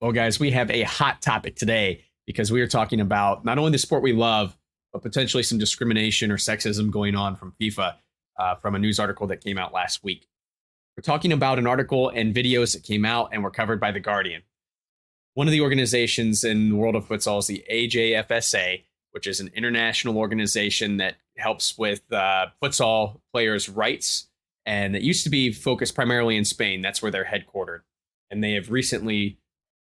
Well, guys, we have a hot topic today because we are talking about not only the sport we love, but potentially some discrimination or sexism going on from FIFA from a news article that came out last week. We're talking about an article and videos that came out and were covered by The Guardian. One of the organizations in the world of futsal is the AJFSA, which is an international organization that helps with futsal players' rights. And it used to be focused primarily in Spain. That's where they're headquartered. And they have recently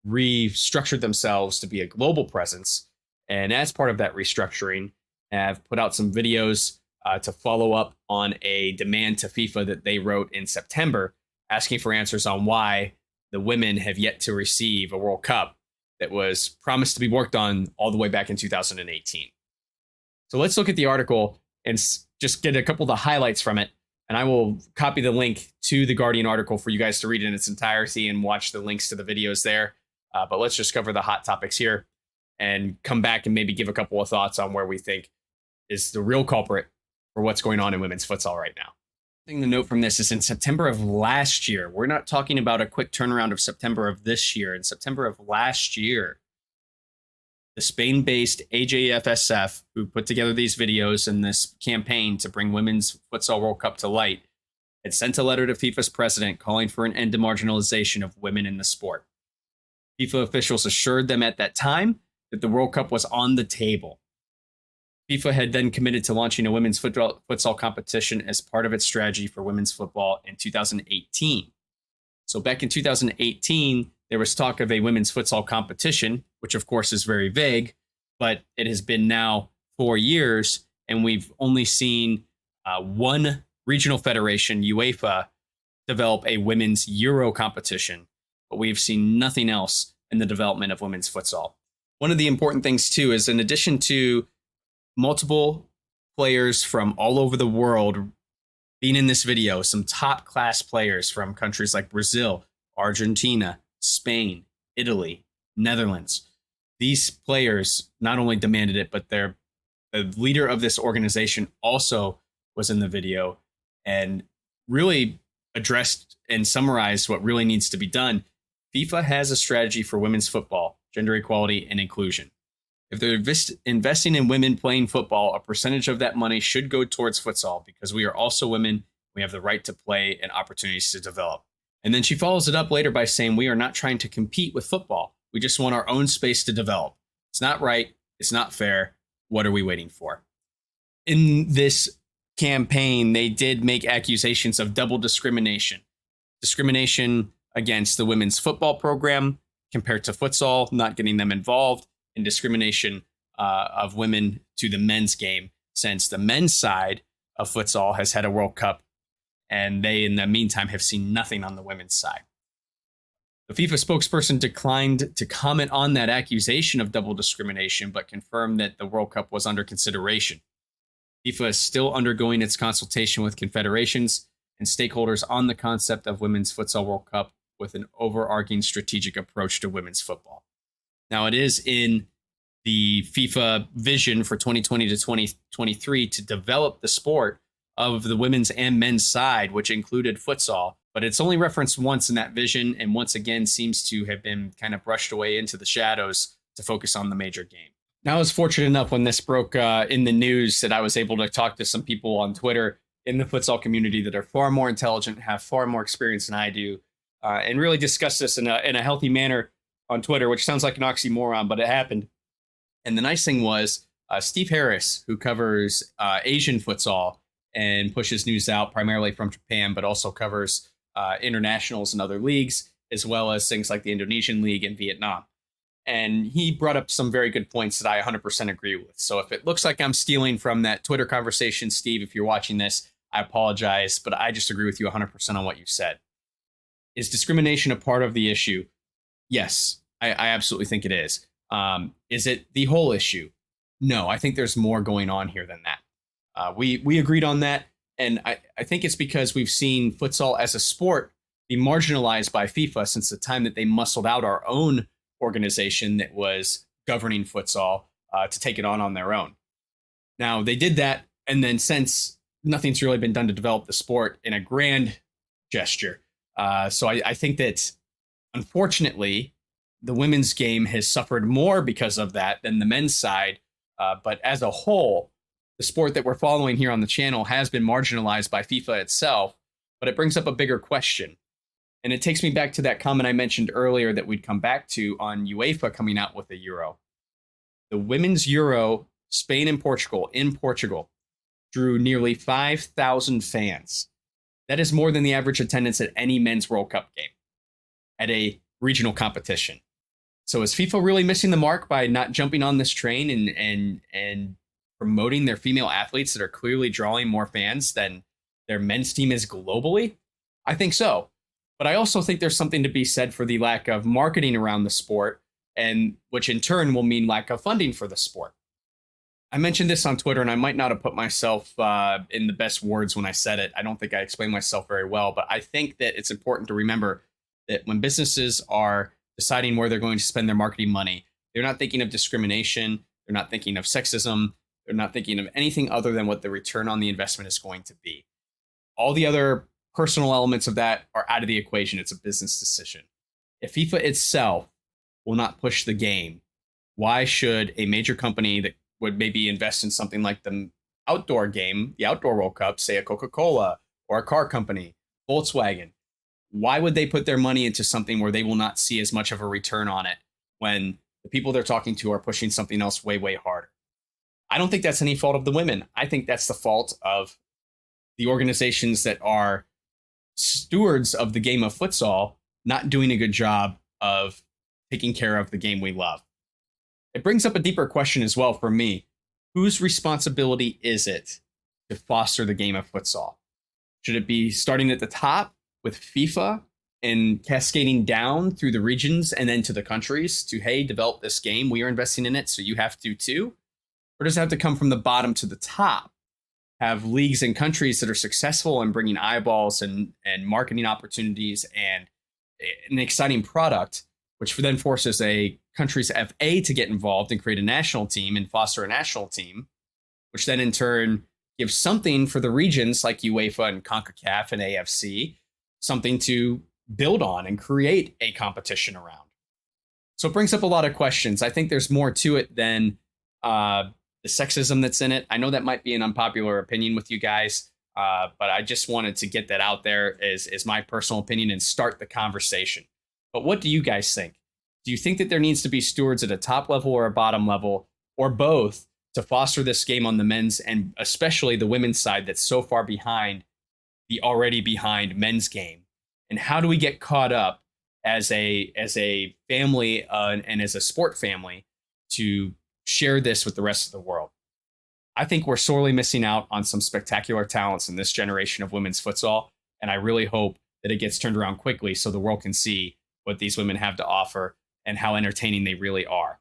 restructured themselves to be a global presence. And as part of that restructuring, have put out some videos to follow up on a demand to FIFA that they wrote in September, asking for answers on why the women have yet to receive a World Cup that was promised to be worked on all the way back in 2018. So let's look at the article and just get a couple of the highlights from it. And I will copy the link to the Guardian article for you guys to read in its entirety and watch the links to the videos there. But let's just cover the hot topics here and come back and maybe give a couple of thoughts on where we think is the real culprit for what's going on in women's futsal right now. The thing to note from this is in September of last year, we're not talking about a quick turnaround of September of this year. In September of last year, the Spain-based AJFSF, who put together these videos and this campaign to bring women's futsal World Cup to light, had sent a letter to FIFA's president calling for an end to marginalization of women in the sport. FIFA officials assured them at that time that the World Cup was on the table. FIFA had then committed to launching a women's futsal competition as part of its strategy for women's football in 2018. So back in 2018, there was talk of a women's futsal competition, which of course is very vague, but it has been now 4 years, and we've only seen one regional federation, UEFA, develop a women's Euro competition, but we've seen nothing else in the development of women's futsal. One of the important things, too, is in addition to multiple players from all over the world being in this video, some top-class players from countries like Brazil, Argentina, Spain, Italy, Netherlands. These players not only demanded it, but the leader of this organization also was in the video and really addressed and summarized what really needs to be done. FIFA has a strategy for women's football, gender equality, and inclusion. If they're investing in women playing football, a percentage of that money should go towards futsal because we are also women. We have the right to play and opportunities to develop. And then she follows it up later by saying, we are not trying to compete with football. We just want our own space to develop. It's not right. It's not fair. What are we waiting for? In this campaign, they did make accusations of double discrimination. Discrimination against the women's football program compared to futsal, not getting them involved, and discrimination of women to the men's game, since the men's side of futsal has had a World Cup, and they, in the meantime, have seen nothing on the women's side. The FIFA spokesperson declined to comment on that accusation of double discrimination, but confirmed that the World Cup was under consideration. FIFA is still undergoing its consultation with confederations and stakeholders on the concept of women's futsal World Cup with an overarching strategic approach to women's football. Now, it is in the FIFA vision for 2020 to 2023 to develop the sport of the women's and men's side, which included futsal, but it's only referenced once in that vision, and once again seems to have been kind of brushed away into the shadows to focus on the major game. Now, I was fortunate enough when this broke in the news that I was able to talk to some people on Twitter in the futsal community that are far more intelligent, have far more experience than I do, and really discuss this in a healthy manner on Twitter, which sounds like an oxymoron, but it happened. And the nice thing was Steve Harris, who covers Asian futsal and pushes news out primarily from Japan, but also covers internationals and other leagues, as well as things like the Indonesian League and Vietnam. And he brought up some very good points that I 100% agree with. So if it looks like I'm stealing from that Twitter conversation, Steve, if you're watching this, I apologize, but I just agree with you 100% on what you said. Is discrimination a part of the issue? Yes, I absolutely think it is. Is it the whole issue? No, I think there's more going on here than that. We agreed on that, and I think it's because we've seen futsal as a sport be marginalized by FIFA since the time that they muscled out our own organization that was governing futsal to take it on their own. Now, they did that, and then since nothing's really been done to develop the sport in a grand gesture. So I think that Unfortunately, the women's game has suffered more because of that than the men's side. But as a whole, the sport that we're following here on the channel has been marginalized by FIFA itself. But it brings up a bigger question. And it takes me back to that comment I mentioned earlier that we'd come back to on UEFA coming out with a Euro. The women's Euro, Spain and Portugal, in Portugal, drew nearly 5,000 fans. That is more than the average attendance at any men's World Cup game at a regional competition. So is FIFA really missing the mark by not jumping on this train and promoting their female athletes that are clearly drawing more fans than their men's team is globally? I think so. But I also think there's something to be said for the lack of marketing around the sport, and which in turn will mean lack of funding for the sport. I mentioned this on Twitter, and I might not have put myself in the best words when I said it. I don't think I explained myself very well, but I think that it's important to remember that when businesses are deciding where they're going to spend their marketing money, they're not thinking of discrimination, they're not thinking of sexism, they're not thinking of anything other than what the return on the investment is going to be. All the other personal elements of that are out of the equation. It's a business decision. If FIFA itself will not push the game, why should a major company that would maybe invest in something like the outdoor game, the outdoor World Cup, say a Coca-Cola or a car company, Volkswagen, why would they put their money into something where they will not see as much of a return on it when the people they're talking to are pushing something else way, way harder? I don't think that's any fault of the women. I think that's the fault of the organizations that are stewards of the game of futsal not doing a good job of taking care of the game we love. It brings up a deeper question as well for me. Whose responsibility is it to foster the game of futsal? Should it be starting at the top with FIFA and cascading down through the regions and then to the countries to, hey, develop this game. We are investing in it, so you have to too? Or does it have to come from the bottom to the top? Have leagues and countries that are successful in bringing eyeballs and marketing opportunities and an exciting product, which then forces a country's FA to get involved and create a national team and foster a national team, which then in turn gives something for the regions like UEFA and CONCACAF and AFC, something to build on and create a competition around. So it brings up a lot of questions. I think there's more to it than the sexism that's in it. I know that might be an unpopular opinion with you guys, but I just wanted to get that out there as my personal opinion and start the conversation. But what do you guys think? Do you think that there needs to be stewards at a top level or a bottom level or both to foster this game on the men's and especially the women's side that's so far behind the already behind men's game? And how do we get caught up as a family and as a sport family to share this with the rest of the world? I think we're sorely missing out on some spectacular talents in this generation of women's futsal. And I really hope that it gets turned around quickly so the world can see what these women have to offer and how entertaining they really are.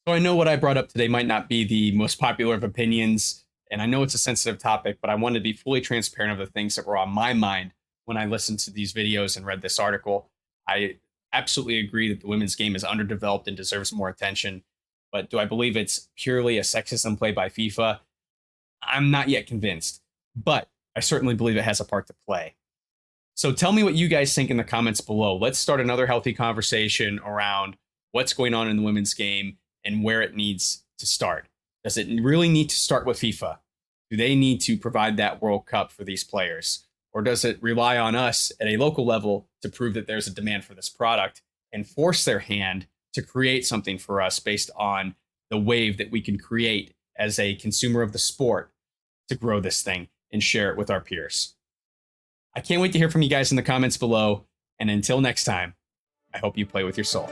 So I know what I brought up today might not be the most popular of opinions, and I know it's a sensitive topic, but I wanted to be fully transparent of the things that were on my mind when I listened to these videos and read this article. I absolutely agree that the women's game is underdeveloped and deserves more attention. But do I believe it's purely a sexism play by FIFA? I'm not yet convinced, but I certainly believe it has a part to play. So tell me what you guys think in the comments below. Let's start another healthy conversation around what's going on in the women's game and where it needs to start. Does it really need to start with FIFA? Do they need to provide that World Cup for these players? Or does it rely on us at a local level to prove that there's a demand for this product and force their hand to create something for us based on the wave that we can create as a consumer of the sport to grow this thing and share it with our peers? I can't wait to hear from you guys in the comments below. And until next time, I hope you play with your soul.